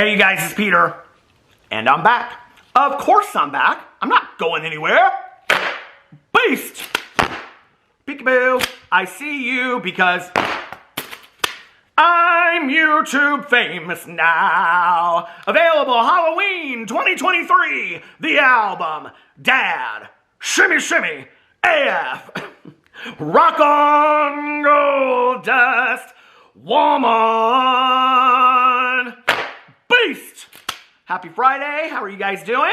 Hey you guys, it's Peter, and I'm back. Of course I'm back. I'm not going anywhere. Beast! Peekaboo, I see you because I'm YouTube famous now. Available Halloween 2023, the album, Dad, Shimmy Shimmy, AF, Rock on Gold Dust, Woman. Beast! Happy Friday. How are you guys doing?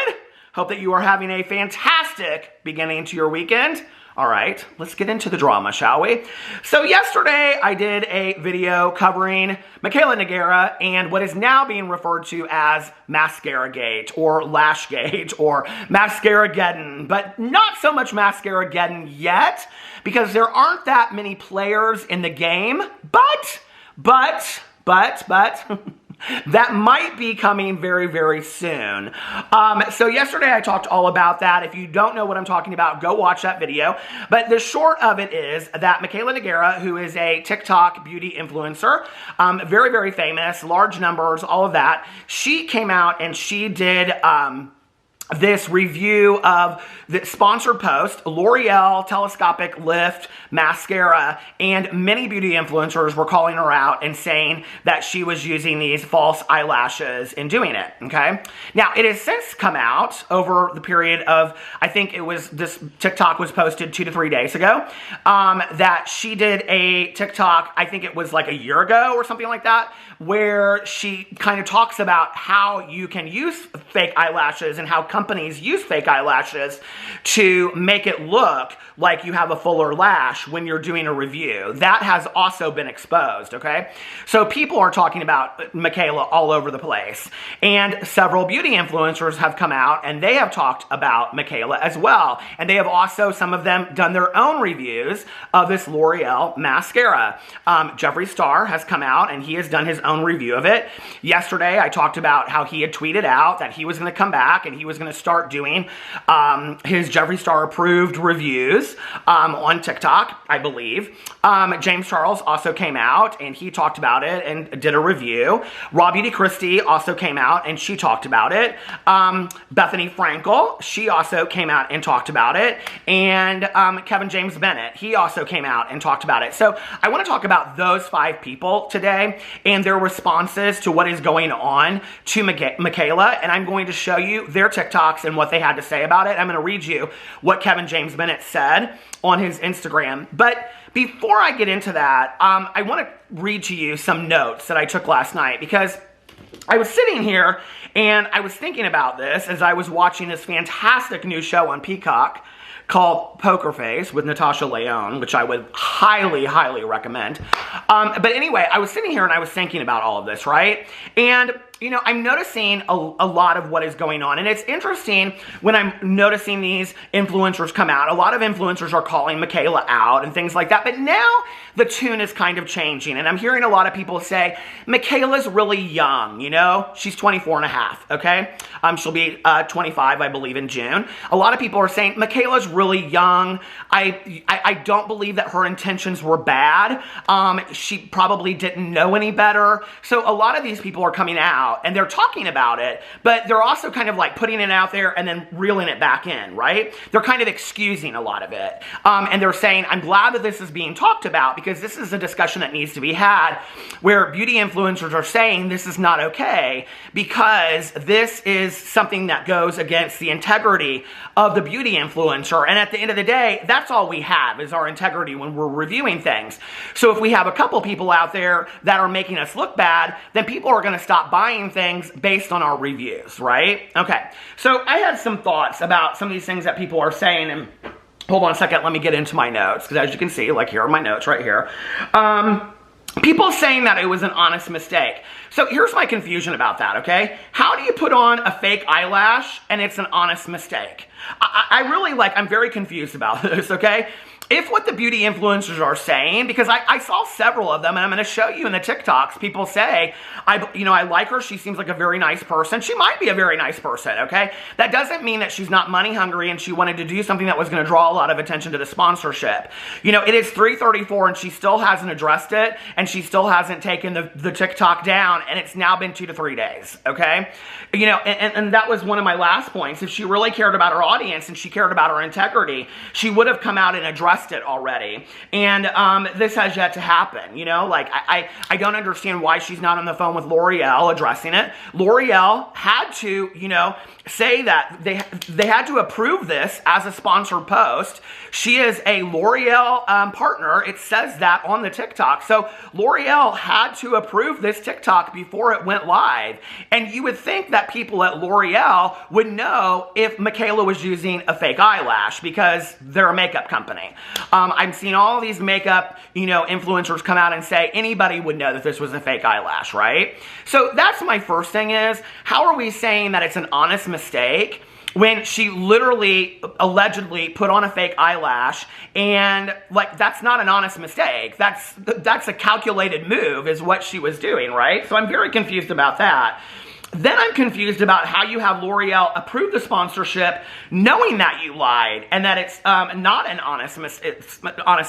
Hope that you are having a fantastic beginning to your weekend. All right, let's get into the drama, shall we? So yesterday I did a video covering Mikayla Nogueira and what is now being referred to as Mascaragate or Lashgate or Mascarageddon, but not so much Mascarageddon yet because there aren't that many players in the game, but that might be coming very, very soon. So yesterday I talked all about that. If you don't know what I'm talking about, go watch that video. But the short of it is that Mikayla Nogueira, who is a TikTok beauty influencer, very, very famous, large numbers, all of that, she came out and she did this review of the sponsored post, L'Oreal Telescopic Lift Mascara, and many beauty influencers were calling her out and saying that she was using these false eyelashes in doing it, okay? Now, it has since come out over the period of, I think it was, this TikTok was posted 2 to 3 days ago, that she did a TikTok, I think it was like a year ago or something like that, where she kind of talks about how you can use fake eyelashes and how companies use fake eyelashes to make it look like you have a fuller lash when you're doing a review. That has also been exposed, okay? So people are talking about Mikayla all over the place. And several beauty influencers have come out and they have talked about Mikayla as well. And they have also, some of them, done their own reviews of this L'Oreal mascara. Jeffree Star has come out and he has done his own review of it. Yesterday, I talked about how he had tweeted out that he was going to come back and he was going to start doing his Jeffree Star approved reviews on TikTok, I believe. James Charles also came out and he talked about it and did a review. Raw Beauty Christie also came out and she talked about it. Bethany Frankel, she also came out and talked about it. And Kevin James Bennett, he also came out and talked about it. So I want to talk about those 5 people today and their responses to what is going on to Mikayla. And I'm going to show you their TikToks and what they had to say about it. I'm going to read you what Kevin James Bennett said on his Instagram. But before I get into that, I want to read to you some notes that I took last night because I was sitting here and I was thinking about this as I was watching this fantastic new show on Peacock called Poker Face with Natasha Lyonne, which I would highly, highly recommend. But anyway, I was sitting here and I was thinking about all of this, right? And you know, I'm noticing a lot of what is going on. And it's interesting when I'm noticing these influencers come out. A lot of influencers are calling Mikayla out and things like that. But now the tune is kind of changing. And I'm hearing a lot of people say, Mikayla's really young, you know? She's 24 and a half, okay? She'll be 25, I believe, in June. A lot of people are saying, Mikayla's really young. I don't believe that her intentions were bad. She probably didn't know any better. So a lot of these people are coming out and they're talking about it, but they're also kind of like putting it out there and then reeling it back in, right? They're kind of excusing a lot of it. And they're saying, I'm glad that this is being talked about because this is a discussion that needs to be had where beauty influencers are saying this is not okay because this is something that goes against the integrity of the beauty influencer. And at the end of the day, that's all we have is our integrity when we're reviewing things. So if we have a couple people out there that are making us look bad, then people are going to stop buying things based on our reviews, right? Okay, so I had some thoughts about some of these things that people are saying, and hold on a second, let me get into my notes, because as you can see, like here are my notes right here. People saying that it was an honest mistake. So here's my confusion about that, okay? How do you put on a fake eyelash and it's an honest mistake? I really I'm very confused about this, okay? If what the beauty influencers are saying, because I saw several of them, and I'm going to show you in the TikToks, people say, I like her, she seems like a very nice person. She might be a very nice person, okay? That doesn't mean that she's not money hungry and she wanted to do something that was going to draw a lot of attention to the sponsorship. You know, it is 3:34 and she still hasn't addressed it, and she still hasn't taken the TikTok down down, and it's now been 2 to 3 days, okay? You know, and that was one of my last points. If she really cared about her audience and she cared about her integrity, she would have come out and addressed it already. And this has yet to happen, you know? Like, I don't understand why she's not on the phone with L'Oreal addressing it. L'Oreal had to, you know, say that they had to approve this as a sponsored post. She is a L'Oreal partner. It says that on the TikTok. So L'Oreal had to approve this TikTok before it went live. And you would think that people at L'Oreal would know if Mikayla was using a fake eyelash because they're a makeup company. I'm seeing all these makeup, you know, influencers come out and say anybody would know that this was a fake eyelash, right? So that's my first thing is, how are we saying that it's an honest mistake when she literally, allegedly put on a fake eyelash, and like, that's not an honest mistake. That's a calculated move is what she was doing, right? So I'm very confused about that. Then I'm confused about how you have L'Oreal approve the sponsorship knowing that you lied and that it's not an honest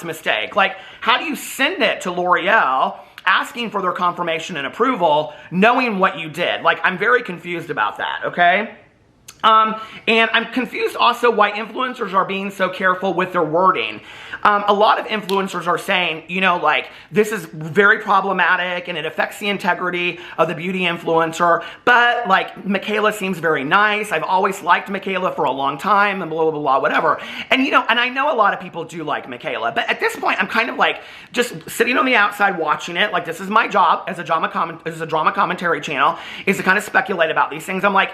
mistake. Like, how do you send it to L'Oreal asking for their confirmation and approval knowing what you did? Like, I'm very confused about that, okay? And I'm confused also why influencers are being so careful with their wording. A lot of influencers are saying, you know, like, this is very problematic and it affects the integrity of the beauty influencer, but like, Mikayla seems very nice. I've always liked Mikayla for a long time and blah, blah, blah, whatever. And, you know, and I know a lot of people do like Mikayla, but at this point, I'm kind of like just sitting on the outside watching it. Like, this is my job as a drama commentary channel, is to kind of speculate about these things. I'm like,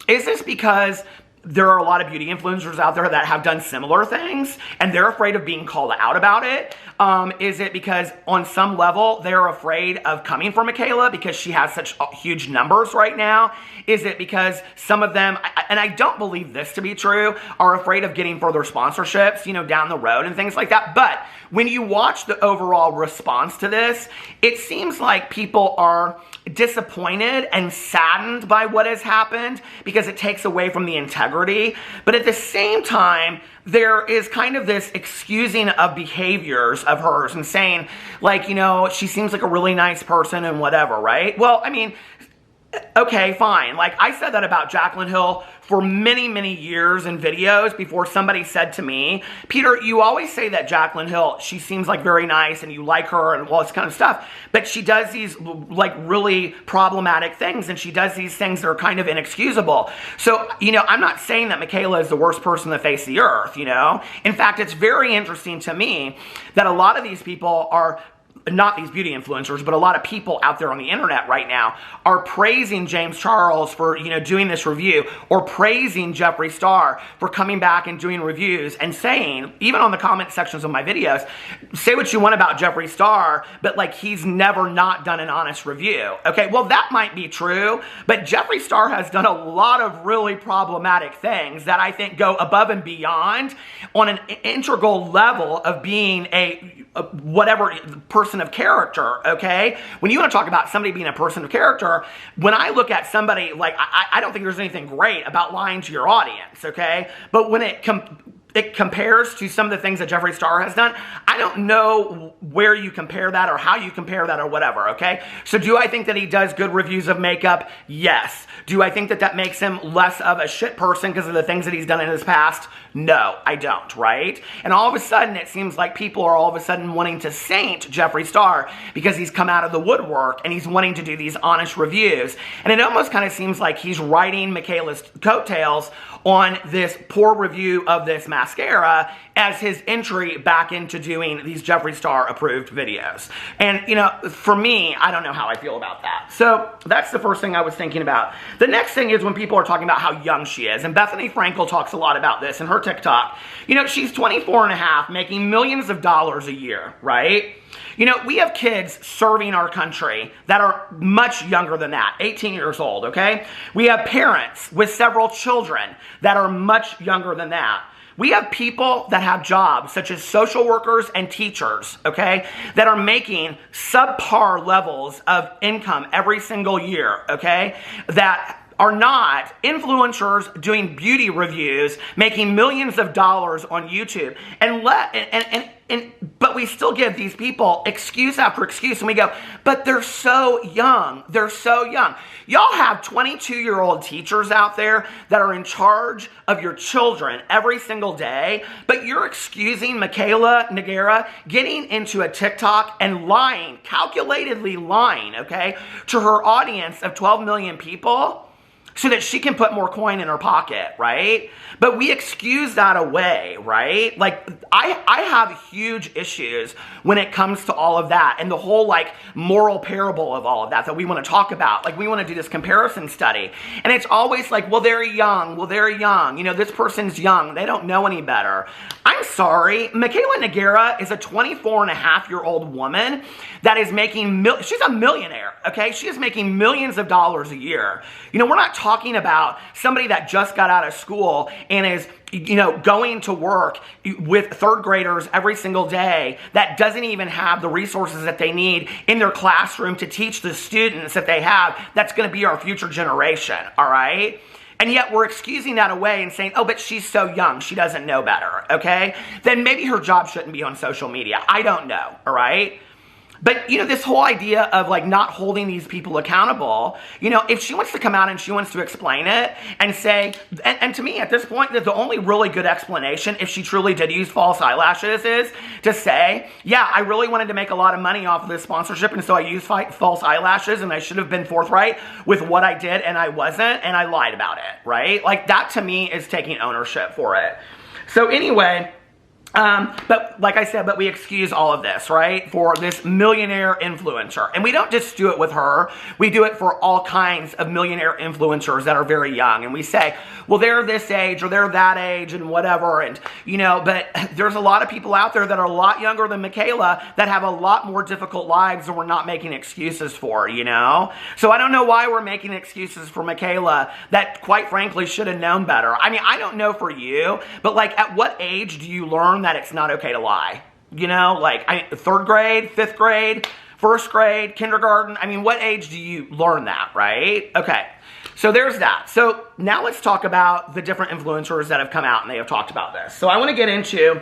is this because there are a lot of beauty influencers out there that have done similar things and they're afraid of being called out about it? Is it because on some level they're afraid of coming for Mikayla because she has such huge numbers right now? Is it because some of them, and I don't believe this to be true, are afraid of getting further sponsorships, you know, down the road and things like that? But when you watch the overall response to this, it seems like people are disappointed and saddened by what has happened because it takes away from the integrity. But at the same time, there is kind of this excusing of behaviors of hers and saying, like, you know, she seems like a really nice person and whatever, right? Well, I mean, okay, fine. Like, I said that about Jaclyn Hill for many, many years in videos before somebody said to me, Peter, you always say that Jaclyn Hill, she seems like very nice and you like her and all this kind of stuff, but she does these like really problematic things and she does these things that are kind of inexcusable. So, you know, I'm not saying that Mikayla is the worst person to face the earth, you know? In fact, it's very interesting to me that a lot of these people are not these beauty influencers, but a lot of people out there on the internet right now are praising James Charles for, you know, doing this review, or praising Jeffree Star for coming back and doing reviews and saying, even on the comment sections of my videos, say what you want about Jeffree Star, but like, he's never not done an honest review. Okay, well, that might be true, but Jeffree Star has done a lot of really problematic things that I think go above and beyond on an integral level of being a whatever person of character, okay? When you want to talk about somebody being a person of character, when I look at somebody, like, I don't think there's anything great about lying to your audience, okay? But when it compares to some of the things that Jeffree Star has done, I don't know where you compare that or how you compare that or whatever, okay? So do I think that he does good reviews of makeup? Yes. Do I think that that makes him less of a shit person because of the things that he's done in his past? No, I don't, right? And all of a sudden, it seems like people are all of a sudden wanting to saint Jeffree Star because he's come out of the woodwork and he's wanting to do these honest reviews. And it almost kind of seems like he's riding Mikayla's coattails on this poor review of this mascara as his entry back into doing these Jeffree Star approved videos. And, you know, for me, I don't know how I feel about that. So that's the first thing I was thinking about. The next thing is when people are talking about how young she is. And Bethany Frankel talks a lot about this in her TikTok. You know, she's 24 and a half, making millions of dollars a year, right? You know, we have kids serving our country that are much younger than that, 18 years old, okay? We have parents with several children that are much younger than that. We have people that have jobs, such as social workers and teachers, okay, that are making subpar levels of income every single year, okay, that are not influencers doing beauty reviews, making millions of dollars on YouTube, but we still give these people excuse after excuse, and we go, but they're so young. They're so young. Y'all have 22-year-old teachers out there that are in charge of your children every single day, but you're excusing Mikayla Nogueira getting into a TikTok and lying, calculatedly lying, okay, to her audience of 12 million people so that she can put more coin in her pocket, right? But we excuse that away, right? Like, I have huge issues when it comes to all of that and the whole, like, moral parable of all of that we want to talk about. Like, we want to do this comparison study. And it's always like, well, they're young. Well, they're young. You know, this person's young. They don't know any better. I'm sorry. Mikayla Nogueira is a 24-and-a-half-year-old woman that is making, she's a millionaire, okay? She is making millions of dollars a year. You know, we're not talking about somebody that just got out of school and is, you know, going to work with third graders every single day that doesn't even have the resources that they need in their classroom to teach the students that they have. That's going to be our future generation, all right? And yet we're excusing that away and saying, oh, but she's so young, she doesn't know better, okay? Then maybe her job shouldn't be on social media. I don't know, all right? But, you know, this whole idea of, like, not holding these people accountable, you know, if she wants to come out and she wants to explain it and say, and to me, at this point, the only really good explanation, if she truly did use false eyelashes, is to say, yeah, I really wanted to make a lot of money off of this sponsorship, and so I used false eyelashes, and I should have been forthright with what I did, and I wasn't, and I lied about it, right? Like, that, to me, is taking ownership for it. So, anyway, but like I said, but we excuse all of this, right, for this millionaire influencer. And we don't just do it with her. We do it for all kinds of millionaire influencers that are very young. And we say, well, they're this age or they're that age and whatever. And, you know, but there's a lot of people out there that are a lot younger than Mikayla that have a lot more difficult lives and we're not making excuses for, you know? So I don't know why we're making excuses for Mikayla that, quite frankly, should have known better. I mean, I don't know for you, but, like, at what age do you learn that it's not okay to lie? You know, like, third grade, fifth grade, first grade, kindergarten. I mean, what age do you learn that, right? Okay, so there's that. So now let's talk about the different influencers that have come out and they have talked about this. So I want to get into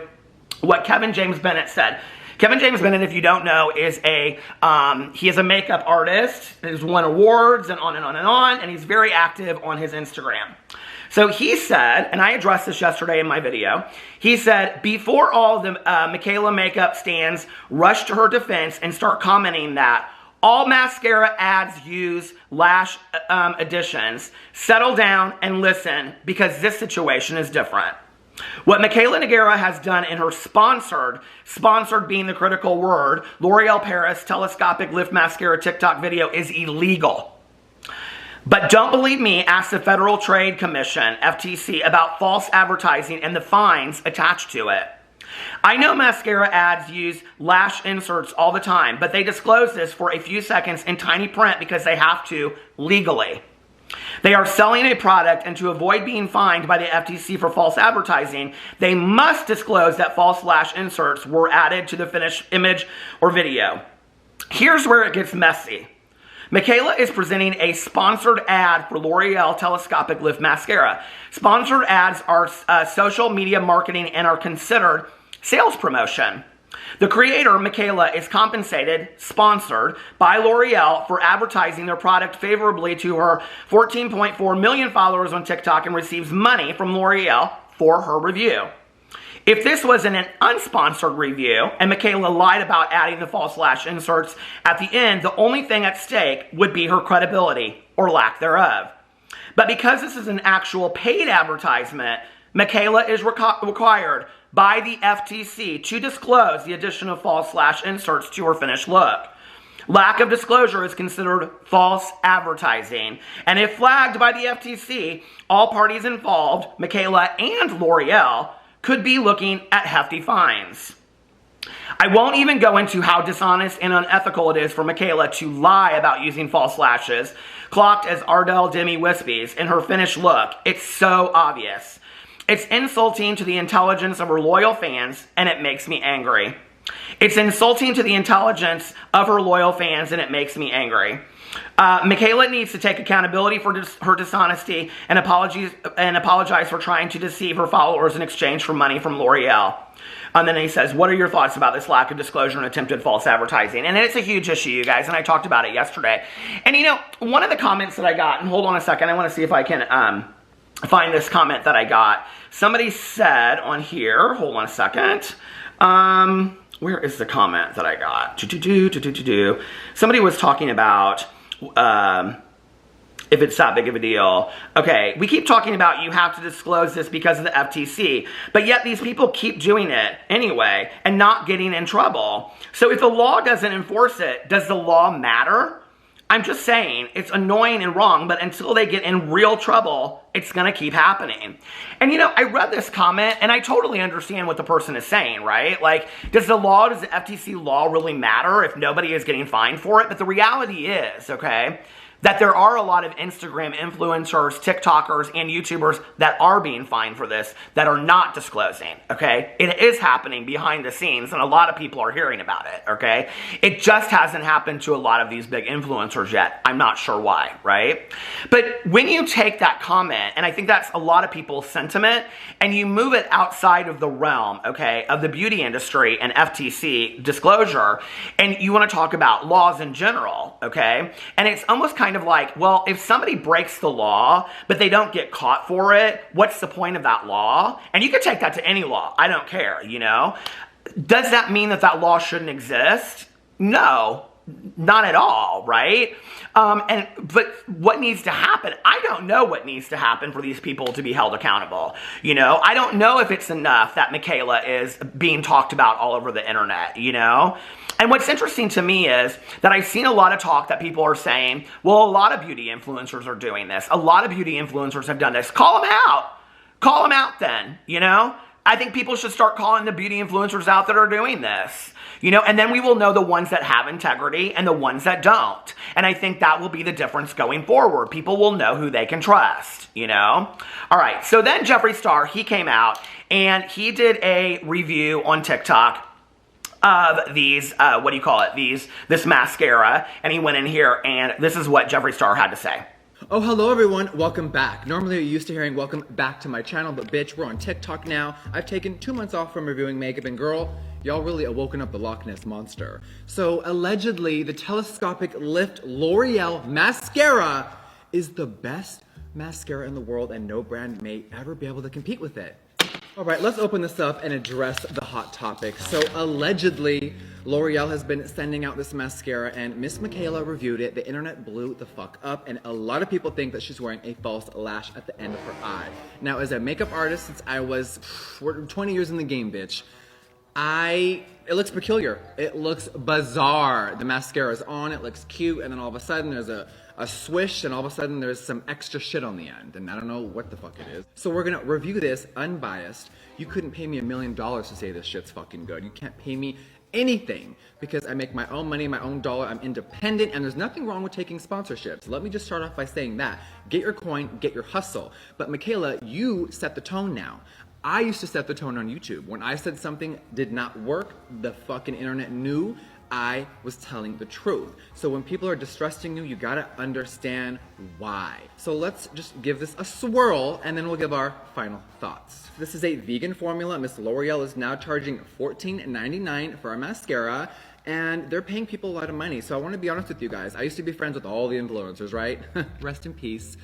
what Kevin James Bennett said. Kevin James Bennett, if you don't know, is he is a makeup artist. He's won awards and on and on and on, and he's very active on his Instagram. So he said, and I addressed this yesterday in my video, he said, before all the Mikayla makeup stands rush to her defense and start commenting that all mascara ads use lash additions, settle down and listen because this situation is different. What Mikayla Nogueira has done in her sponsored being the critical word, L'Oreal Paris telescopic lift mascara TikTok video is illegal. But don't believe me, ask the Federal Trade Commission, FTC, about false advertising and the fines attached to it. I know mascara ads use lash inserts all the time, but they disclose this for a few seconds in tiny print because they have to legally. They are selling a product, and to avoid being fined by the FTC for false advertising, they must disclose that false lash inserts were added to the finished image or video. Here's where it gets messy. Mikayla is presenting a sponsored ad for L'Oreal Telescopic Lift Mascara. Sponsored ads are social media marketing and are considered sales promotion. The creator, Mikayla, is compensated, sponsored, by L'Oreal for advertising their product favorably to her 14.4 million followers on TikTok and receives money from L'Oreal for her review. If this was an unsponsored review and Mikayla lied about adding the false lash inserts at the end, the only thing at stake would be her credibility or lack thereof. But because this is an actual paid advertisement, Mikayla is required by the FTC to disclose the addition of false lash inserts to her finished look. Lack of disclosure is considered false advertising. And if flagged by the FTC, all parties involved, Mikayla and L'Oreal, could be looking at hefty fines. I won't even go into how dishonest and unethical it is for Mikayla to lie about using false lashes, clocked as Ardell Demi Wispies, in her finished look. It's so obvious. It's insulting to the intelligence of her loyal fans, and it makes me angry. It's insulting to the intelligence of her loyal fans, and it makes me angry. Mikayla needs to take accountability for her dishonesty and apologize for trying to deceive her followers in exchange for money from L'Oreal. And then he says, what are your thoughts about this lack of disclosure and attempted false advertising? And it's a huge issue, you guys, and I talked about it yesterday. And you know, one of the comments that I got, and hold on a second, I want to see if I can find this comment that I got. Somebody said on here, hold on a second, where is the comment that I got? Somebody was talking about if it's that big of a deal. Okay, we keep talking about you have to disclose this because of the FTC, but yet these people keep doing it anyway and not getting in trouble. So if the law doesn't enforce it, does the law matter? I'm just saying, it's annoying and wrong, but until they get in real trouble, it's going to keep happening. And you know, I read this comment, and I totally understand what the person is saying, right? Like, does the FTC law really matter if nobody is getting fined for it? But the reality is, okay, that there are a lot of Instagram influencers, TikTokers, and YouTubers that are being fined for this that are not disclosing, okay? It is happening behind the scenes, and a lot of people are hearing about it, okay? It just hasn't happened to a lot of these big influencers yet. I'm not sure why, right? But when you take that comment, and I think that's a lot of people's sentiment, and you move it outside of the realm, okay, of the beauty industry and FTC disclosure, and you want to talk about laws in general, okay? And it's almost kind of like, well, if somebody breaks the law, but they don't get caught for it, what's the point of that law? And you can take that to any law. I don't care, you know? Does that mean that that law shouldn't exist? No, not at all, right? But what needs to happen? I don't know what needs to happen for these people to be held accountable. You know, I don't know if it's enough that Mikayla is being talked about all over the internet, you know? And what's interesting to me is that I've seen a lot of talk that people are saying, well, a lot of beauty influencers are doing this. A lot of beauty influencers have done this. Call them out. Call them out then, you know? I think people should start calling the beauty influencers out that are doing this, you know, and then we will know the ones that have integrity and the ones that don't. And I think that will be the difference going forward. People will know who they can trust, you know? All right, so then Jeffree Star, he came out and he did a review on TikTok of these, this mascara, and he went in here and this is what Jeffree Star had to say. Oh, hello everyone, welcome back. Normally you're used to hearing welcome back to my channel, but bitch, we're on TikTok now. I've taken 2 months off from reviewing makeup, and girl, y'all really awoken up the Loch Ness Monster. So allegedly, the telescopic lift L'Oreal mascara is the best mascara in the world, and no brand may ever be able to compete with it. All right, let's open this up and address the hot topic. So allegedly, L'Oreal has been sending out this mascara, and Miss Mikayla reviewed it. The internet blew the fuck up, and a lot of people think that she's wearing a false lash at the end of her eye. Now, as a makeup artist, since I was 20 years in the game, bitch, it looks peculiar. It looks bizarre. The mascara is on, it looks cute, and then all of a sudden there's a swish, and all of a sudden there's some extra shit on the end, and I don't know what the fuck it is. So we're gonna review this unbiased. You couldn't pay me $1 million to say this shit's fucking good. You can't pay me anything because I make my own money, my own dollar. I'm independent, and there's nothing wrong with taking sponsorships. Let me just start off by saying that. Get your coin, get your hustle. But Mikayla, you set the tone now. I used to set the tone on YouTube. When I said something did not work, the fucking internet knew I was telling the truth. So when people are distrusting you, you gotta understand why. So let's just give this a swirl, and then we'll give our final thoughts. This is a vegan formula. Miss L'Oreal is now charging $14.99 for our mascara, and they're paying people a lot of money. So I wanna be honest with you guys. I used to be friends with all the influencers, right? Rest in peace.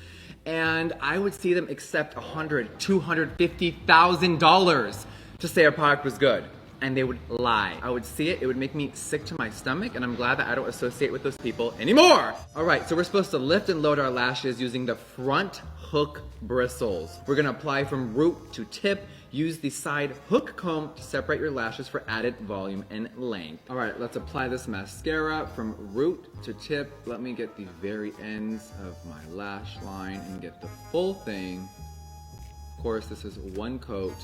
And I would see them accept $100,000, $250,000 to say our product was good. And they would lie. I would see it, it would make me sick to my stomach, and I'm glad that I don't associate with those people anymore. All right, so we're supposed to lift and load our lashes using the front hook bristles. We're gonna apply from root to tip. Use the side hook comb to separate your lashes for added volume and length. All right, let's apply this mascara from root to tip. Let me get the very ends of my lash line and get the full thing. Of course, this is one coat.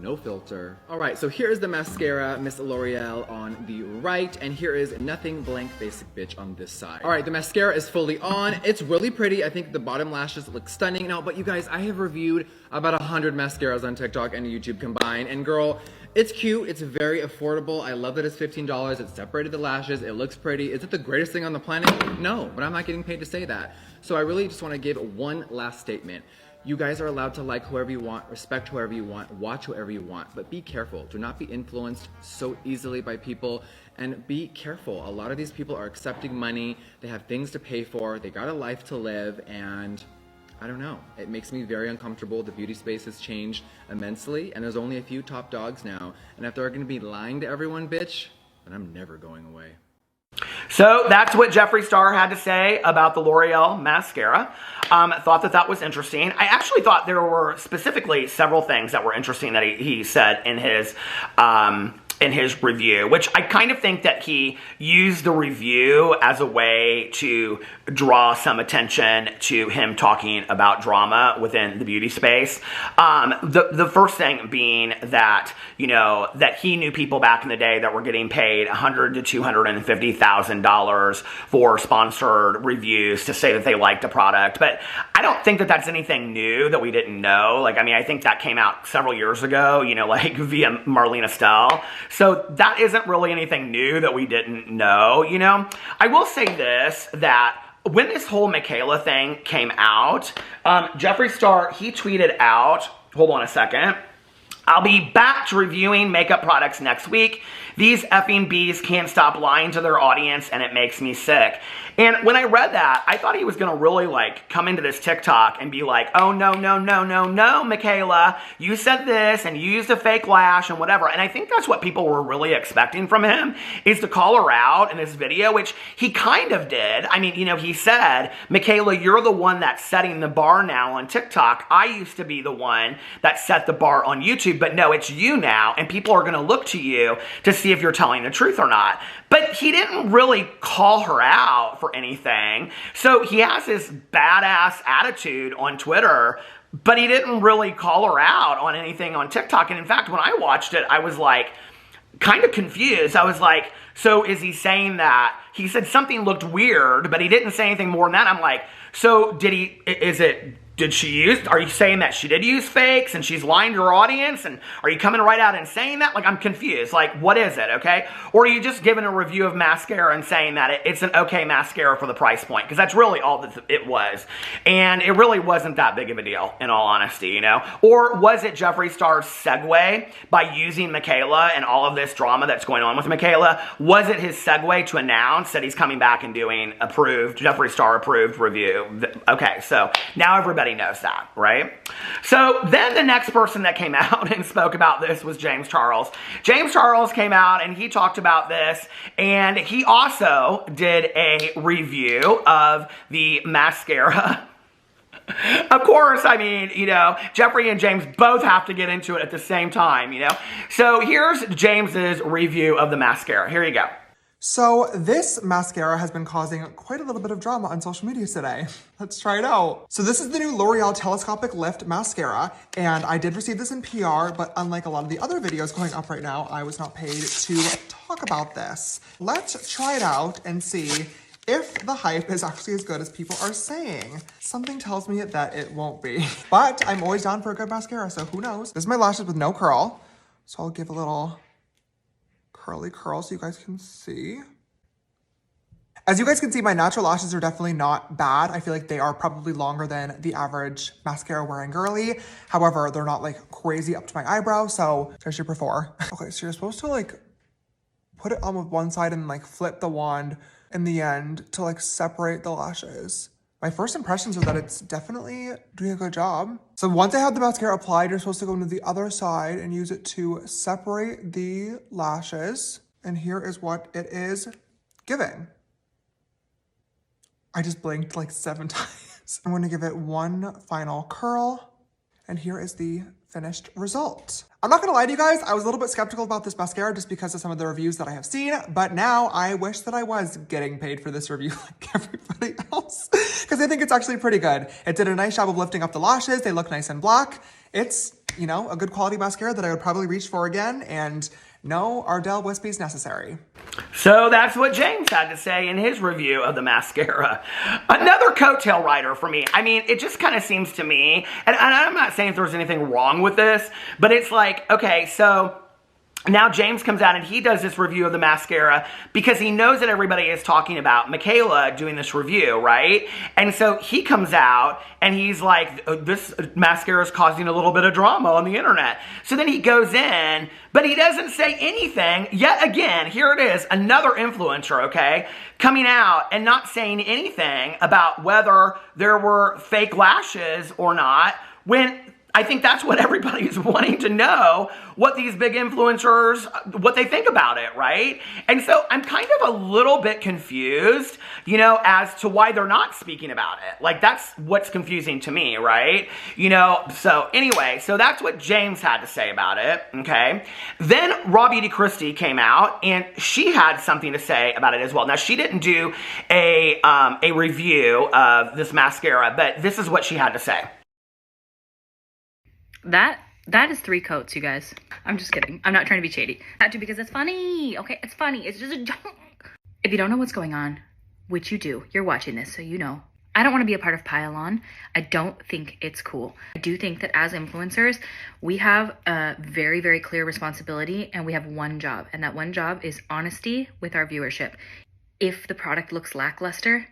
No filter. All right, so here's the mascara, Miss L'Oreal on the right, and here is Nothing Blank Basic Bitch on this side. All right, the mascara is fully on. It's really pretty. I think the bottom lashes look stunning. Now, but you guys, I have reviewed about 100 mascaras on TikTok and YouTube combined, and girl, It's cute, it's very affordable. I love that it's $15. It separated the lashes, it looks pretty. Is it the greatest thing on the planet? No, but I'm not getting paid to say that. So I really just want to give one last statement. You guys are allowed to like whoever you want, respect whoever you want, watch whoever you want, but be careful. Do not be influenced so easily by people, and be careful. A lot of these people are accepting money, they have things to pay for, they got a life to live, and I don't know. It makes me very uncomfortable. The beauty space has changed immensely, and there's only a few top dogs now, and if they're gonna be lying to everyone, bitch, then I'm never going away. So that's what Jeffree Star had to say about the L'Oreal mascara. Thought that was interesting. I actually thought there were specifically several things that were interesting that he said in his review, which I kind of think that he used the review as a way to draw some attention to him talking about drama within the beauty space. The first thing being that, you know, that he knew people back in the day that were getting paid $100,000 to $250,000 for sponsored reviews to say that they liked a product. But I don't think that that's anything new that we didn't know. Like, I mean, I think that came out several years ago, you know, like via Marlene Estelle. So that isn't really anything new that we didn't know, you know. I will say this, that when this whole Mikayla thing came out, Jeffree Star, he tweeted out, hold on a second, "I'll be back to reviewing makeup products next week. These effing bees can't stop lying to their audience and it makes me sick." And when I read that, I thought he was going to really like come into this TikTok and be like, "Oh, no, no, no, no, no, Mikayla, you said this and you used a fake lash and whatever." And I think that's what people were really expecting from him, is to call her out in this video, which he kind of did. I mean, you know, he said, "Mikayla, you're the one that's setting the bar now on TikTok. I used to be the one that set the bar on YouTube, but no, it's you now, and people are going to look to you to see if you're telling the truth or not." But he didn't really call her out for anything. So he has this badass attitude on Twitter, but he didn't really call her out on anything on TikTok. And in fact, when I watched it, I was like, kind of confused. I was like, so is he saying that he said something looked weird, but he didn't say anything more than that? I'm like, so did she use, are you saying that she did use fakes and she's lying to her audience? And are you coming right out and saying that? Like, I'm confused. Like, what is it, okay? Or are you just giving a review of mascara and saying that it's an okay mascara for the price point? Because that's really all that it was. And it really wasn't that big of a deal, in all honesty, you know? Or was it Jeffree Star's segue by using Mikayla and all of this drama that's going on with Mikayla? Was it his segue to announce that he's coming back and doing Jeffree Star approved review? Okay, so now everybody knows that, right? So then the next person that came out and spoke about this was James Charles. James Charles came out and he talked about this, and he also did a review of the mascara. Of course, I mean, you know, Jeffree and James both have to get into it at the same time, you know? So here's James's review of the mascara. Here you go. So this mascara has been causing quite a little bit of drama on social media today. Let's try it out. So this is the new L'Oreal Telescopic Lift Mascara, and I did receive this in PR, but unlike a lot of the other videos going up right now, I was not paid to talk about this. Let's try it out and see if the hype is actually as good as people are saying. Something tells me that it won't be, but I'm always down for a good mascara, so who knows? This is my lashes with no curl, so I'll give a little curly curl so you guys can see. As you guys can see, my natural lashes are definitely not bad. I feel like they are probably longer than the average mascara wearing girly. However, they're not like crazy up to my eyebrow, so I should prefer. Okay, so you're supposed to like put it on with one side and like flip the wand in the end to like separate the lashes. My first impressions are that it's definitely doing a good job. So once I have the mascara applied, you're supposed to go into the other side and use it to separate the lashes. And here is what it is giving. I just blinked like 7 times. I'm gonna give it one final curl. And here is the finished result. I'm not gonna lie to you guys, I was a little bit skeptical about this mascara just because of some of the reviews that I have seen, but now I wish that I was getting paid for this review like everybody else, because I think it's actually pretty good. It did a nice job of lifting up the lashes, they look nice and black. It's, you know, a good quality mascara that I would probably reach for again, and no Ardell Wispies necessary. So that's what James had to say in his review of the mascara. Another coattail rider for me. I mean, it just kind of seems to me, and I'm not saying if there's anything wrong with this, but it's like, okay, so now James comes out and he does this review of the mascara because he knows that everybody is talking about Mikayla doing this review, right? And so he comes out and he's like, this mascara is causing a little bit of drama on the internet. So then he goes in, but he doesn't say anything. Yet again, here it is, another influencer, okay, coming out and not saying anything about whether there were fake lashes or not, when I think that's what everybody is wanting to know, what these big influencers, what they think about it, right? And so I'm kind of a little bit confused, you know, as to why they're not speaking about it. Like, that's what's confusing to me, right? You know, so anyway, so that's what James had to say about it, okay? Then Raw Beauty Christie came out, and she had something to say about it as well. Now, she didn't do a review of this mascara, but this is what she had to say. That is 3 coats, you guys. I'm just kidding. I'm not trying to be shady. Not to, because it's funny. Okay, it's funny. It's just a joke. If you don't know what's going on, which you do, you're watching this, so you know. I don't want to be a part of Pile On. I don't think it's cool. I do think that as influencers, we have a very, very clear responsibility, and we have one job, and that one job is honesty with our viewership. If the product looks lackluster,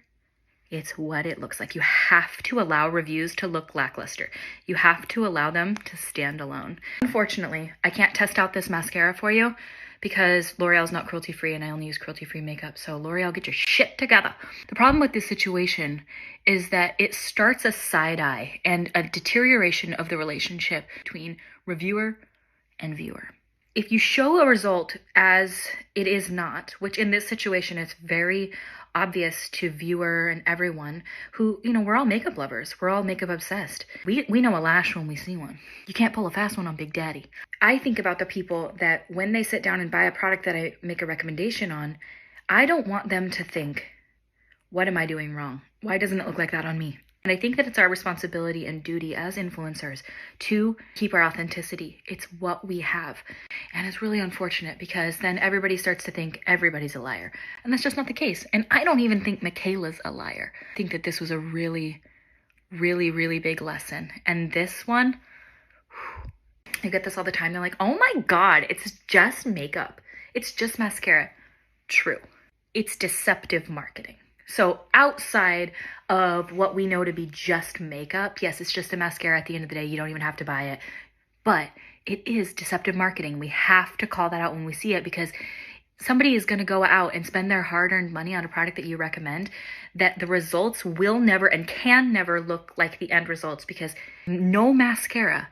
it's what it looks like. You have to allow reviews to look lackluster. You have to allow them to stand alone. Unfortunately, I can't test out this mascara for you because L'Oreal's not cruelty-free and I only use cruelty-free makeup. So L'Oreal, get your shit together. The problem with this situation is that it starts a side eye and a deterioration of the relationship between reviewer and viewer. If you show a result as it is not, which in this situation is very obvious to viewer and everyone who, you know, we're all makeup lovers. We're all makeup obsessed. We know a lash when we see one. You can't pull a fast one on Big Daddy. I think about the people that when they sit down and buy a product that I make a recommendation on, I don't want them to think, what am I doing wrong? Why doesn't it look like that on me? And I think that it's our responsibility and duty as influencers to keep our authenticity. It's what we have. And it's really unfortunate because then everybody starts to think everybody's a liar. And that's just not the case. And I don't even think Mikayla's a liar. I think that this was a really, really, really big lesson. And this one, I get this all the time. They're like, oh my God, it's just makeup. It's just mascara. True. It's deceptive marketing. So outside of what we know to be just makeup, yes, it's just a mascara at the end of the day. You don't even have to buy it. But it is deceptive marketing. We have to call that out when we see it because somebody is going to go out and spend their hard-earned money on a product that you recommend that the results will never and can never look like the end results because no mascara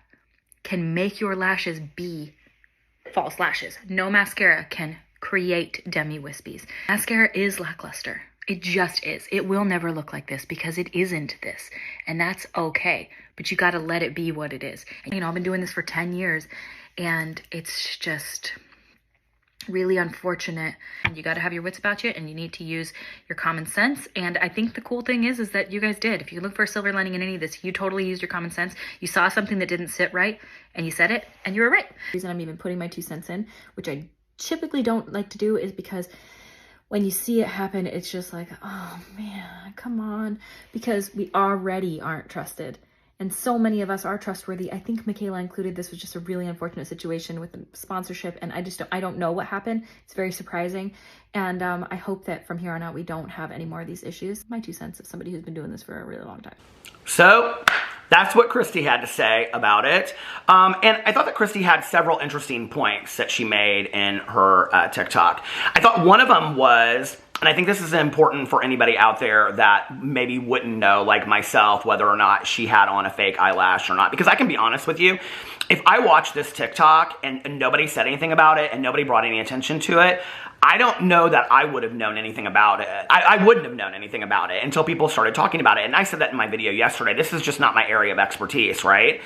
can make your lashes be false lashes. No mascara can create demi-wispies. Mascara is lackluster. It just is. It will never look like this because it isn't this. And that's okay. But you got to let it be what it is. And, you know, I've been doing this for 10 years and it's just really unfortunate. And you got to have your wits about you and you need to use your common sense. And I think the cool thing is that you guys did. If you look for a silver lining in any of this, you totally used your common sense. You saw something that didn't sit right and you said it and you were right. The reason I'm even putting my 2 cents in, which I typically don't like to do, is because when you see it happen, it's just like, oh man, come on. Because we already aren't trusted. And so many of us are trustworthy. I think Mikayla included. This was just a really unfortunate situation with the sponsorship. And I don't know what happened. It's very surprising. And I hope that from here on out, we don't have any more of these issues. My 2 cents as somebody who's been doing this for a really long time. So that's what Christie had to say about it. And I thought that Christie had several interesting points that she made in her TikTok. I thought one of them was, and I think this is important for anybody out there that maybe wouldn't know, like myself, whether or not she had on a fake eyelash or not. Because I can be honest with you, if I watched this TikTok and nobody said anything about it and nobody brought any attention to it, I don't know that I would have known anything about it. I wouldn't have known anything about it until people started talking about it. And I said that in my video yesterday. This is just not my area of expertise, right?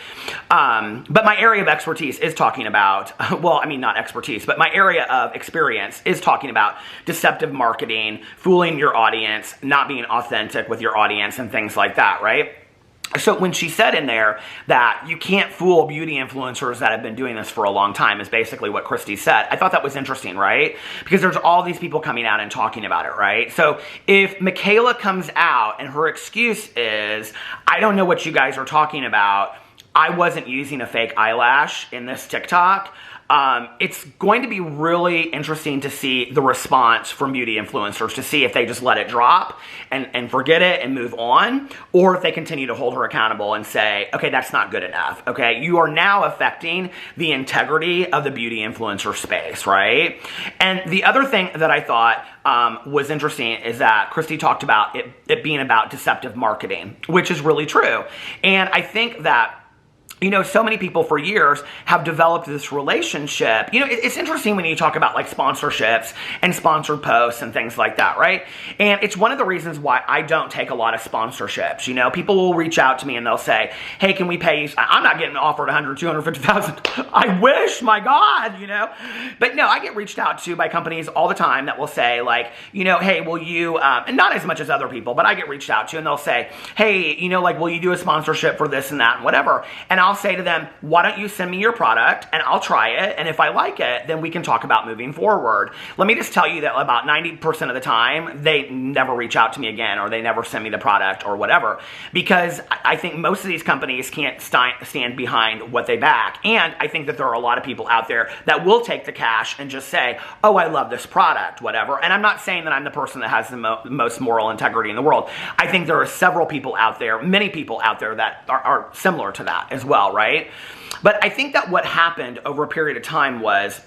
But my area of expertise is talking about, well, I mean, not expertise, but my area of experience is talking about deceptive marketing, fooling your audience, not being authentic with your audience and things like that, right? So when she said in there that you can't fool beauty influencers that have been doing this for a long time is basically what Christie said. I thought that was interesting, right? Because there's all these people coming out and talking about it, right? So if Mikayla comes out and her excuse is, I don't know what you guys are talking about, I wasn't using a fake eyelash in this TikTok, it's going to be really interesting to see the response from beauty influencers, to see if they just let it drop and forget it and move on, or if they continue to hold her accountable and say, okay, that's not good enough, okay? You are now affecting the integrity of the beauty influencer space, right? And the other thing that I thought was interesting is that Christy talked about it being about deceptive marketing, which is really true. And I think that, you know, so many people for years have developed this relationship. You know, it's interesting when you talk about like sponsorships and sponsored posts and things like that, right? And it's one of the reasons why I don't take a lot of sponsorships. You know, people will reach out to me and they'll say, hey, can we pay you? I'm not getting offered 100, 250,000. I wish, my God, you know. But no, I get reached out to by companies all the time that will say like, you know, hey, will you, and not as much as other people, but I get reached out to and they'll say, hey, you know, like, will you do a sponsorship for this and that and whatever? And I'll say to them, why don't you send me your product and I'll try it, and if I like it, then we can talk about moving forward. Let me just tell you that about 90% of the time, they never reach out to me again, or they never send me the product or whatever, because I think most of these companies can't stand behind what they back, and I think that there are a lot of people out there that will take the cash and just say, oh, I love this product, whatever. And I'm not saying that I'm the person that has the most moral integrity in the world. I think there are several people out there, many people out there that are similar to that as well, right? But I think that what happened over a period of time was,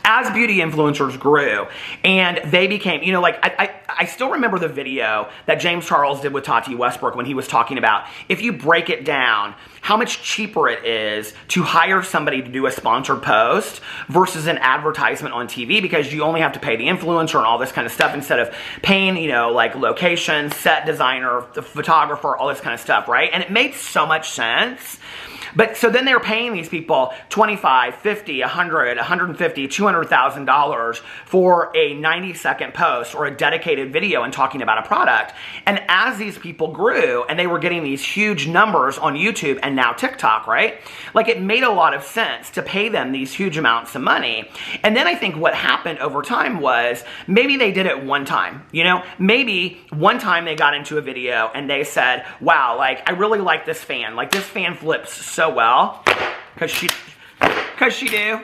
as beauty influencers grew and they became, you know, like I still remember the video that James Charles did with Tati Westbrook when he was talking about, if you break it down, how much cheaper it is to hire somebody to do a sponsored post versus an advertisement on TV, because you only have to pay the influencer and all this kind of stuff instead of paying, you know, like location, set designer, the photographer, all this kind of stuff, right? And it made so much sense. But so then they're paying these people $25, $50, $100, $150, $200,000 for a 90-second post or a dedicated video and talking about a product. And as these people grew and they were getting these huge numbers on YouTube and now TikTok, right? Like, it made a lot of sense to pay them these huge amounts of money. And then I think what happened over time was, maybe they did it one time, you know? Maybe one time they got into a video and they said, wow, like, I really like this fan. Like, this fan flips so well, because she do.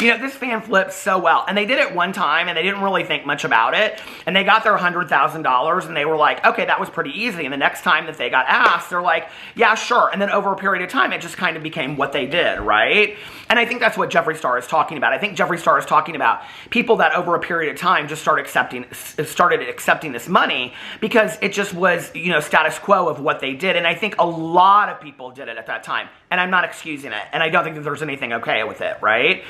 You know, this fan flips so well. And they did it one time and they didn't really think much about it. And they got their $100,000 and they were like, okay, that was pretty easy. And the next time that they got asked, they're like, yeah, sure. And then over a period of time, it just kind of became what they did, right? And I think that's what Jeffree Star is talking about. I think Jeffree Star is talking about people that over a period of time just started accepting this money because it just was, you know, status quo of what they did. And I think a lot of people did it at that time. And I'm not excusing it. And I don't think that there's anything okay with it, right?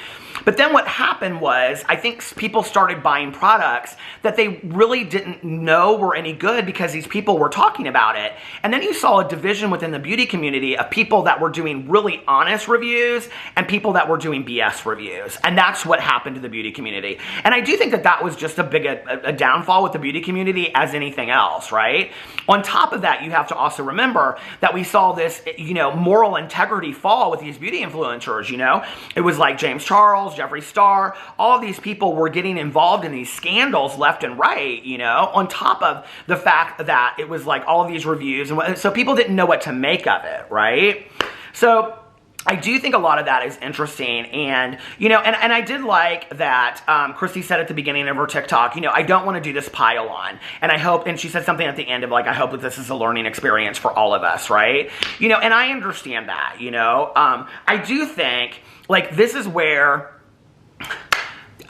But then what happened was, I think people started buying products that they really didn't know were any good because these people were talking about it. And then you saw a division within the beauty community of people that were doing really honest reviews and people that were doing BS reviews. And that's what happened to the beauty community. And I do think that that was just a big a downfall with the beauty community as anything else, right? On top of that, you have to also remember that we saw this, you know, moral integrity fall with these beauty influencers, you know? It was like James Charles, Jeffree Star, all of these people were getting involved in these scandals left and right, you know, on top of the fact that it was like all of these reviews. And so people didn't know what to make of it, right? So I do think a lot of that is interesting, and, you know, and I did like that Christy said at the beginning of her TikTok, you know, I don't want to do this pile on, and I hope, and she said something at the end of like, I hope that this is a learning experience for all of us, right? You know, and I understand that, you know, I do think, like, this is where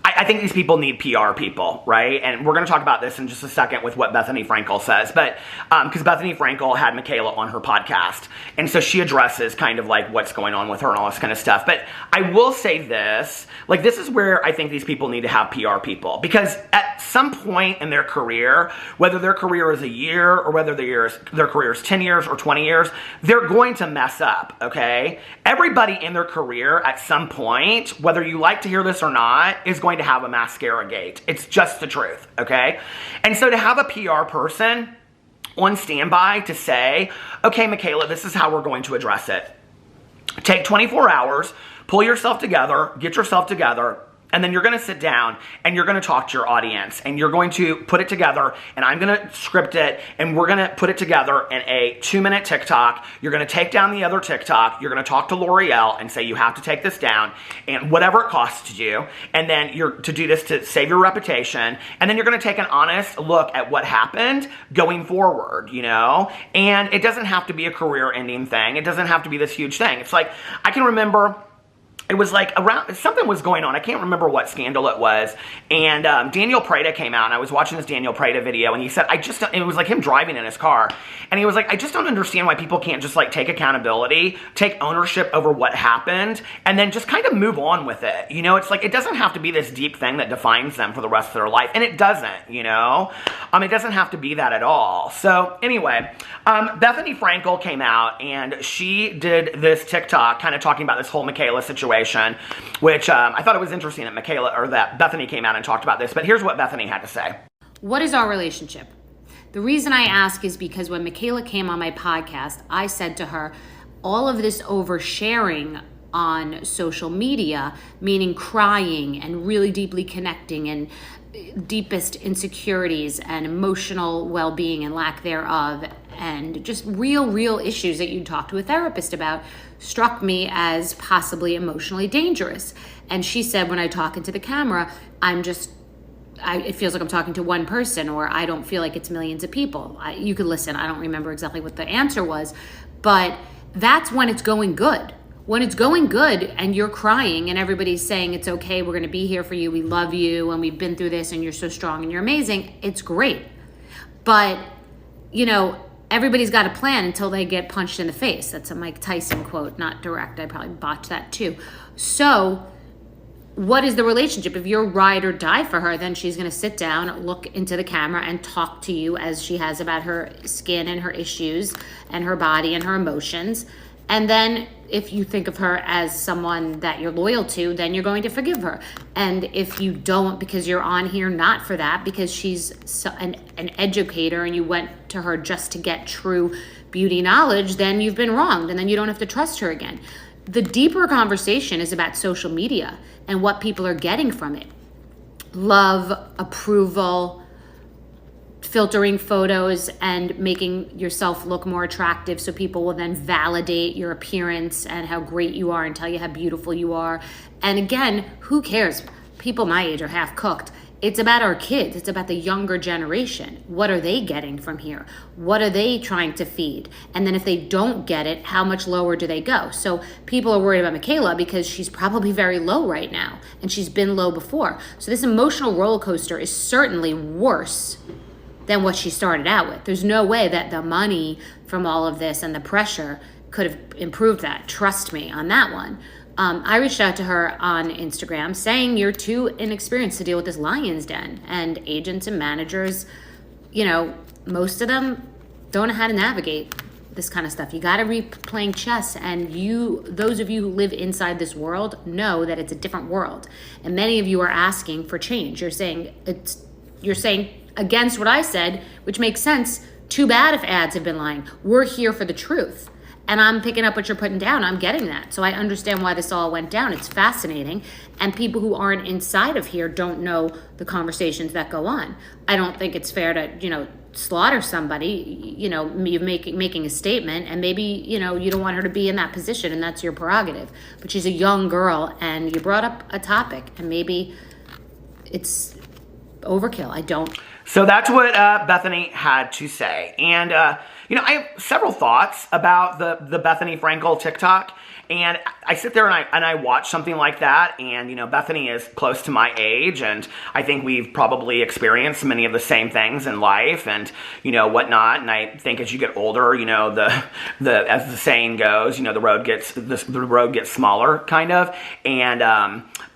I think these people need PR people, right? And we're going to talk about this in just a second with what Bethany Frankel says. But because Bethany Frankel had Mikayla on her podcast. And so she addresses kind of like what's going on with her and all this kind of stuff. But I will say this, like, this is where I think these people need to have PR people. Because at some point in their career, whether their career is a year or whether their career is 10 years or 20 years, they're going to mess up, okay? Everybody in their career at some point, whether you like to hear this or not, is going to have a Mascaragate. It's just the truth, okay? And so to have a PR person on standby to say, okay, Mikayla, this is how we're going to address it. Take 24 hours, pull yourself together, get yourself together, And then you're going to sit down and you're going to talk to your audience and you're going to put it together, and I'm going to script it, and we're going to put it together in a 2-minute TikTok. You're going to take down the other TikTok. You're going to talk to L'Oreal and say, you have to take this down and whatever it costs you. And then you're to do this to save your reputation. And then you're going to take an honest look at what happened going forward, you know? And it doesn't have to be a career ending thing. It doesn't have to be this huge thing. It's like, I can remember, it was like around, something was going on. I can't remember what scandal it was. And Daniel Prada came out, and I was watching this Daniel Prada video, and he said, it was like him driving in his car. And he was like, I just don't understand why people can't just like take accountability, take ownership over what happened, and then just kind of move on with it. You know, it's like, it doesn't have to be this deep thing that defines them for the rest of their life. And it doesn't, you know? It doesn't have to be that at all. So anyway, Bethany Frankel came out, and she did this TikTok kind of talking about this whole Mikayla situation, which I thought it was interesting that Bethany came out and talked about this. But here's what Bethany had to say. What is our relationship? The reason I ask is because when Mikayla came on my podcast, I said to her, all of this oversharing on social media, meaning crying and really deeply connecting and deepest insecurities and emotional well-being and lack thereof, and just real issues that you talk to a therapist about, struck me as possibly emotionally dangerous. And she said, when I talk into the camera, it feels like I'm talking to one person, or I don't feel like it's millions of people. You could listen. I don't remember exactly what the answer was, but that's when it's going good. When it's going good and you're crying and everybody's saying it's okay, we're going to be here for you, we love you, and we've been through this, and you're so strong and you're amazing, it's great. But, you know, everybody's got a plan until they get punched in the face. That's a Mike Tyson quote, not direct. I probably botched that too. So what is the relationship? If you're ride or die for her, then she's going to sit down, look into the camera, and talk to you as she has about her skin and her issues and her body and her emotions. And then if you think of her as someone that you're loyal to, then you're going to forgive her. And if you don't, because you're on here not for that, because she's an educator and you went to her just to get true beauty knowledge, then you've been wronged, and then you don't have to trust her again. The deeper conversation is about social media and what people are getting from it. Love, approval, filtering photos and making yourself look more attractive so people will then validate your appearance and how great you are and tell you how beautiful you are. And again, who cares? People my age are half cooked. It's about our kids. It's about the younger generation. What are they getting from here? What are they trying to feed? And then if they don't get it, how much lower do they go? So people are worried about Mikayla because she's probably very low right now, and she's been low before. So this emotional roller coaster is certainly worse than what she started out with. There's no way that the money from all of this and the pressure could have improved that. Trust me on that one. I reached out to her on Instagram saying you're too inexperienced to deal with this lion's den, and agents and managers, you know, most of them don't know how to navigate this kind of stuff. You got to be playing chess, and those of you who live inside this world know that it's a different world. And many of you are asking for change. You're saying against what I said, which makes sense. Too bad if ads have been lying. We're here for the truth. And I'm picking up what you're putting down. I'm getting that. So I understand why this all went down. It's fascinating. And people who aren't inside of here don't know the conversations that go on. I don't think it's fair to, slaughter somebody, you're making a statement, and maybe, you don't want her to be in that position, and that's your prerogative. But she's a young girl, and you brought up a topic, and maybe it's overkill. I don't. So that's what Bethany had to say. And, I have several thoughts about the Bethany Frankel TikTok. And I sit there and I watch something like that, and, Bethany is close to my age, and I think we've probably experienced many of the same things in life and, whatnot. And I think as you get older, as the saying goes, the road gets smaller, kind of. And,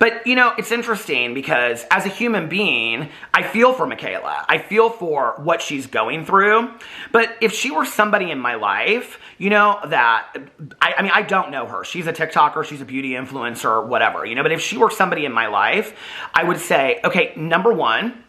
but, it's interesting because as a human being, I feel for Mikayla. I feel for what she's going through. But if she were somebody in my life, that, I don't know her. She's a TikToker, she's a beauty influencer, whatever, but if she were somebody in my life, I would say, okay, number one,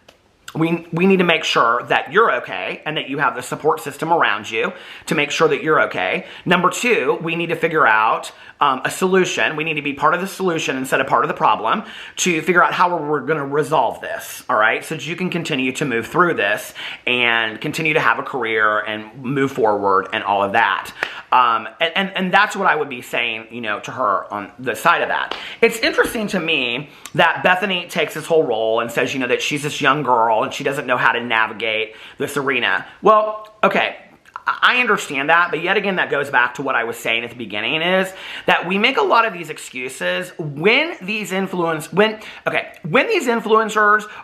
we need to make sure that you're okay and that you have the support system around you to make sure that you're okay. Number two, we need to figure out a solution. We need to be part of the solution instead of part of the problem to figure out how we're going to resolve this, all right? So that you can continue to move through this and continue to have a career and move forward and all of that. And that's what I would be saying, to her on the side of that. It's interesting to me that Bethany takes this whole role and says, that she's this young girl and she doesn't know how to navigate this arena. Well, okay. I understand that, but yet again, that goes back to what I was saying at the beginning is that we make a lot of these excuses when these influencers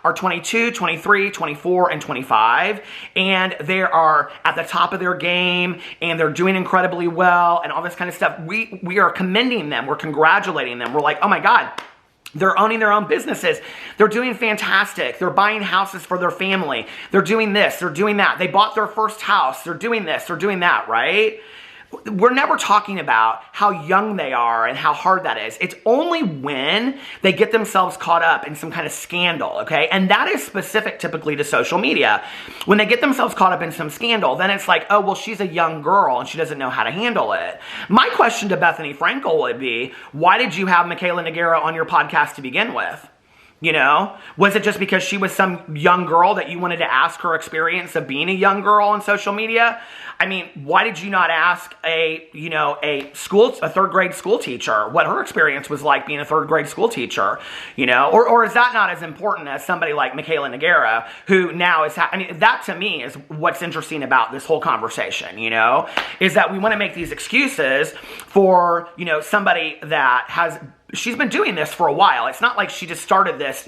are 22, 23, 24, and 25, and they are at the top of their game, and they're doing incredibly well, and all this kind of stuff. We are commending them. We're congratulating them. We're like, oh my God, they're owning their own businesses. They're doing fantastic. They're buying houses for their family. They're doing this. They're doing that. They bought their first house. They're doing this. They're doing that, right? We're never talking about how young they are and how hard that is. It's only when they get themselves caught up in some kind of scandal, okay? And that is specific typically to social media. When they get themselves caught up in some scandal, then it's like, oh, well, she's a young girl and she doesn't know how to handle it. My question to Bethany Frankel would be, why did you have Mikayla Nogueira on your podcast to begin with? Was it just because she was some young girl that you wanted to ask her experience of being a young girl on social media? I mean, why did you not ask a third grade school teacher what her experience was like being a third grade school teacher? Or is that not as important as somebody like Mikayla Nogueira, who now is, that to me is what's interesting about this whole conversation, is that we want to make these excuses for, somebody that has, she's been doing this for a while. It's not like she just started this,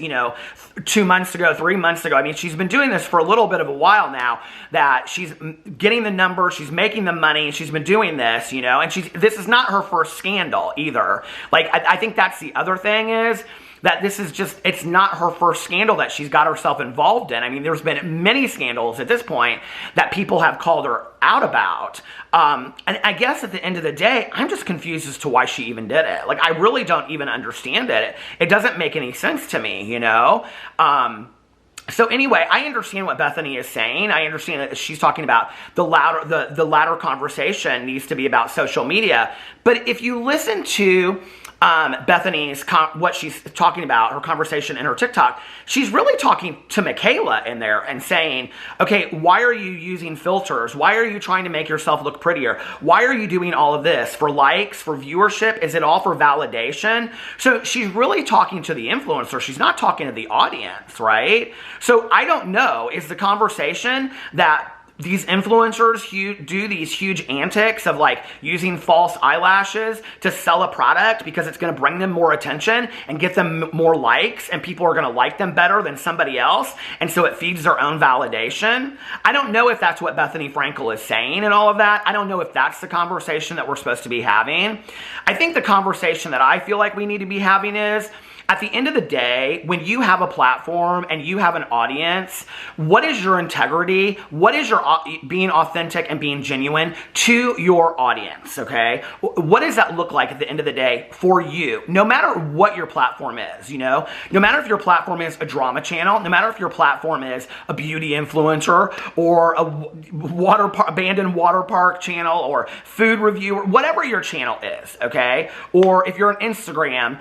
2 months ago, 3 months ago. I mean, she's been doing this for a little bit of a while now, that she's getting the numbers, she's making the money, she's been doing this, and this is not her first scandal either. Like, I think that's the other thing is that this is just, it's not her first scandal that she's got herself involved in. I mean, there's been many scandals at this point that people have called her out about. And I guess at the end of the day, I'm just confused as to why she even did it. Like, I really don't even understand it. It doesn't make any sense to me, So anyway, I understand what Bethany is saying. I understand that she's talking about the latter conversation needs to be about social media. But if you listen to Bethany's, what she's talking about, her conversation in her TikTok, she's really talking to Mikayla in there and saying, okay, why are you using filters? Why are you trying to make yourself look prettier? Why are you doing all of this? For likes, for viewership? Is it all for validation? So she's really talking to the influencer. She's not talking to the audience, right? So I don't know, is the conversation that these influencers do these huge antics of like using false eyelashes to sell a product because it's going to bring them more attention and get them more likes, and people are going to like them better than somebody else, and so it feeds their own validation? I don't know if that's what Bethany Frankel is saying and all of that. I don't know if that's the conversation that we're supposed to be having. I think the conversation that I feel like we need to be having is, at the end of the day, when you have a platform and you have an audience, what is your integrity? What is your being authentic and being genuine to your audience, okay? What does that look like at the end of the day for you? No matter what your platform is, no matter if your platform is a drama channel, no matter if your platform is a beauty influencer or a abandoned water park channel or food reviewer, whatever your channel is, okay? Or if you're an Instagram,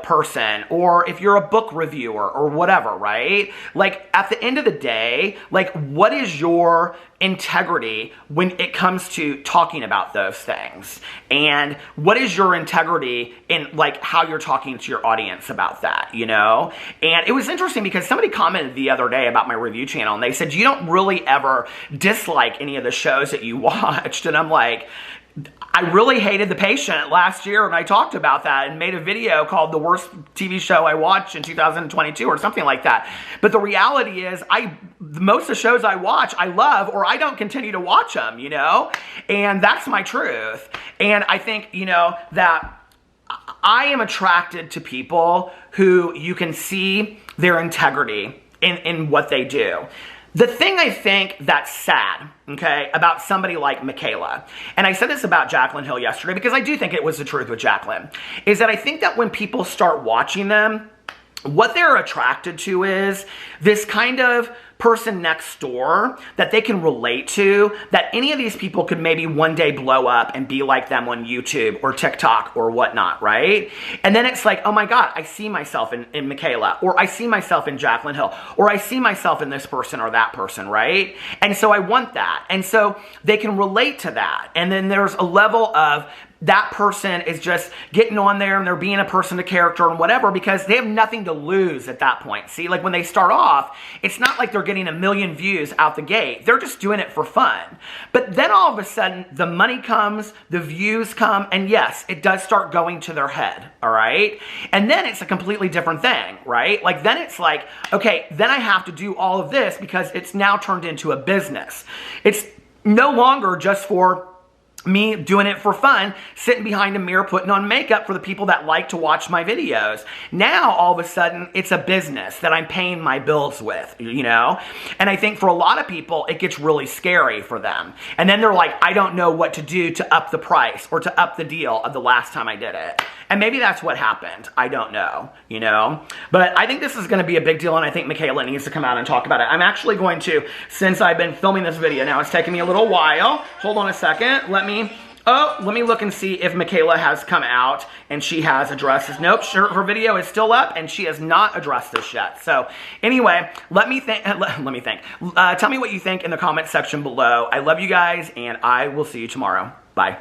person, or if you're a book reviewer or whatever, right? Like, at the end of the day, like, what is your integrity when it comes to talking about those things? And what is your integrity in like how you're talking to your audience about that, And it was interesting because somebody commented the other day about my review channel, and they said, you don't really ever dislike any of the shows that you watched. And I'm like, I really hated The Patient last year, and I talked about that and made a video called The Worst TV Show I Watched in 2022 or something like that. But the reality is, most of the shows I watch, I love, or I don't continue to watch them, And that's my truth. And I think, that I am attracted to people who you can see their integrity in what they do. The thing I think that's sad, okay, about somebody like Mikayla, and I said this about Jaclyn Hill yesterday because I do think it was the truth with Jaclyn, is that I think that when people start watching them, what they're attracted to is this kind of person next door that they can relate to, that any of these people could maybe one day blow up and be like them on YouTube or TikTok or whatnot, right? And then it's like, oh my God, I see myself in Mikayla, or I see myself in Jaclyn Hill, or I see myself in this person or that person, right? And so I want that. And so they can relate to that. And then there's a level of that person is just getting on there and they're being a person to character and whatever, because they have nothing to lose at that point. See, like when they start off, it's not like they're getting a million views out the gate. They're just doing it for fun. But then all of a sudden, the money comes, the views come, and yes, it does start going to their head, all right? And then it's a completely different thing, right? Like then it's like, okay, then I have to do all of this because it's now turned into a business. It's no longer just for me doing it for fun, sitting behind a mirror, putting on makeup for the people that like to watch my videos. Now, all of a sudden, it's a business that I'm paying my bills with, you know? And I think for a lot of people, it gets really scary for them. And then they're like, I don't know what to do to up the price or to up the deal of the last time I did it. And maybe that's what happened. I don't know, you know? But I think this is going to be a big deal, and I think Mikayla needs to come out and talk about it. I'm actually going to, since I've been filming this video, now it's taken me a little while. Hold on a second. Let me look and see if Mikayla has come out and she has addressed this. Nope, her video is still up and she has not addressed this yet. So anyway, let me think. Tell me what you think in the comment section below. I love you guys and I will see you tomorrow. Bye.